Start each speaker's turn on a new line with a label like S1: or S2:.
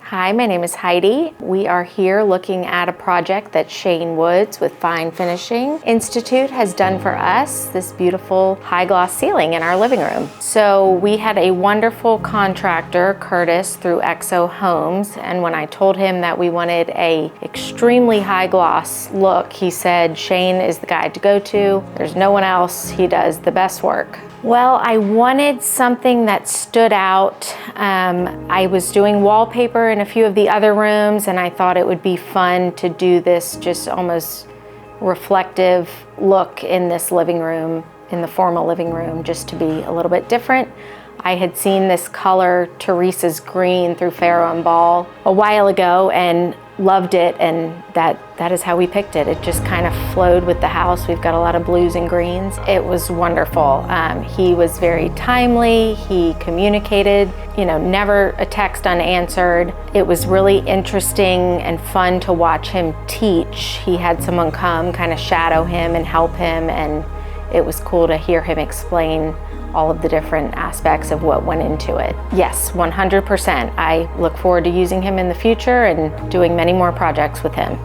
S1: Hi, my name is Heidi. We are here looking at a project that Shane Woods with Fine Finishing Institute has done for us, this beautiful high gloss ceiling in our living room. So we had a wonderful contractor, Curtis, through ICRO Homes, and when I told him that we wanted a extremely high gloss look, he said, Shane is the guy to go to. There's no one else. He does the best work. Well, I wanted something that stood out. I was doing wallpaper in a few of the other rooms, and I thought it would be fun to do this just almost reflective look in this living room, in the formal living room, just to be a little bit different. I had seen this color, Teresa's green, through Farrow and Ball a while ago and loved it, and that is how we picked it. It just kind of flowed with the house. We've got a lot of blues and greens. It was wonderful. He was very timely. He communicated, never a text unanswered. It was really interesting and fun to watch him teach. He had someone come kind of shadow him and help him, and it was cool to hear him explain all of the different aspects of what went into it. Yes, 100%. I look forward to using him in the future and doing many more projects with him.